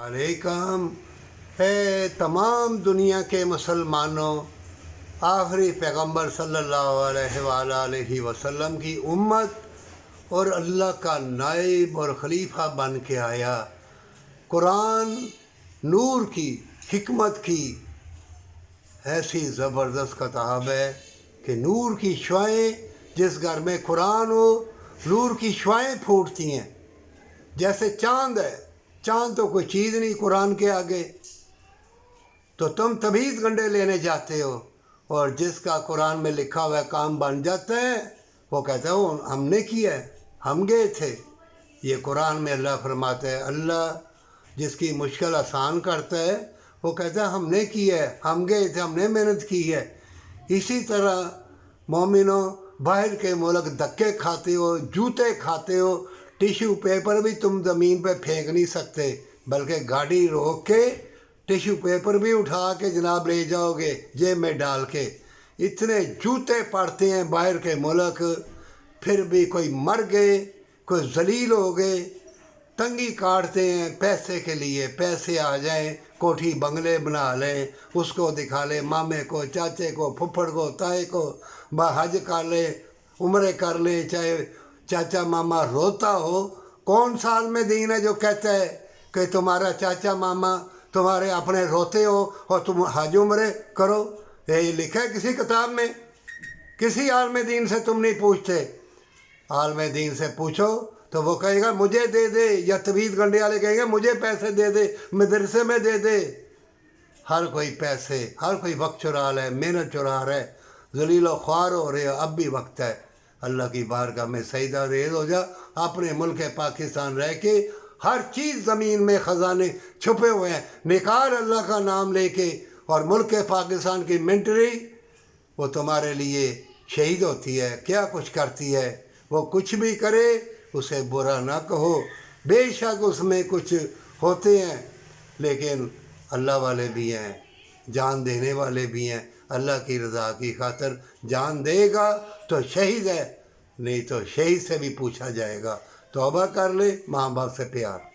अलैकुम है तमाम दुनिया के मुसलमानों, आखिरी पैगंबर सल्लल्लाहु अलैहि वसल्लम की उम्मत और अल्लाह का नाइब और ख़लीफ़ा बन के आया। कुरान नूर की, हिकमत की ऐसी ज़बरदस्त किताब है कि नूर की शुआएँ, जिस घर में कुरान हो नूर की शुआएँ फूटती हैं। जैसे चाँद है, चाँद तो कोई चीज़ नहीं कुरान के आगे। तो तुम तबीज़ गंढे लेने जाते हो और जिसका कुरान में लिखा हुआ काम बन जाता है वो कहता है हमने किया है, हम गए थे। ये कुरान में अल्लाह फरमाता है, अल्लाह जिसकी मुश्किल आसान करता है वो कहता है हमने किया है, हम गए थे, हमने मेहनत की है। इसी तरह मोमिनो, बाहर के मुल्क धक्के खाते हो, जूते खाते हो, टिश्यू पेपर भी तुम ज़मीन पे फेंक नहीं सकते, बल्कि गाड़ी रोक के टिश्यू पेपर भी उठा के जनाब ले जाओगे जेब में डाल के। इतने जूते पड़ते हैं बाहर के मुल्क, फिर भी कोई मर गए, कोई जलील हो गए, तंगी काटते हैं पैसे के लिए। पैसे आ जाएं, कोठी बंगले बना लें, उसको दिखा लें, मामे को, चाचे को, फुफड़ को, ताए को, हज कर ले, उम्रे कर ले। चाहे चाचा मामा रोता हो, कौन साल में दीन है जो कहता है कि तुम्हारा चाचा मामा तुम्हारे अपने रोते हो और तुम हज उम्रे करो? ये लिखा है किसी किताब में? किसी आलम दीन से तुम नहीं पूछते। आलम दीन से पूछो तो वो कहेगा मुझे दे दे, या तबीज़ गंढे वाले कहेंगे मुझे पैसे दे दे, मदरसे में दे दे। हर कोई पैसे, हर कोई वक्त चुरा रहा है, मेहनत चुरा रहा है, ज़लीलो ख्वार हो रहे हो। अब भी वक्त है, अल्लाह की बारगाह में सजदा रेज़ हो जा। अपने मुल्क पाकिस्तान रह के हर चीज़ ज़मीन में ख़जाने छुपे हुए हैं, निकाल अल्लाह का नाम लेके। और मुल्क पाकिस्तान की मिलिट्री वो तुम्हारे लिए शहीद होती है, क्या कुछ करती है। वो कुछ भी करे उसे बुरा ना कहो, बेशक उसमें कुछ होते हैं, लेकिन अल्लाह वाले भी हैं, जान देने वाले भी हैं। अल्लाह की रज़ा की खातिर जान देगा तो शहीद है, नहीं तो शहीद से भी पूछा जाएगा। तौबा कर ले, माँ बाप से प्यार।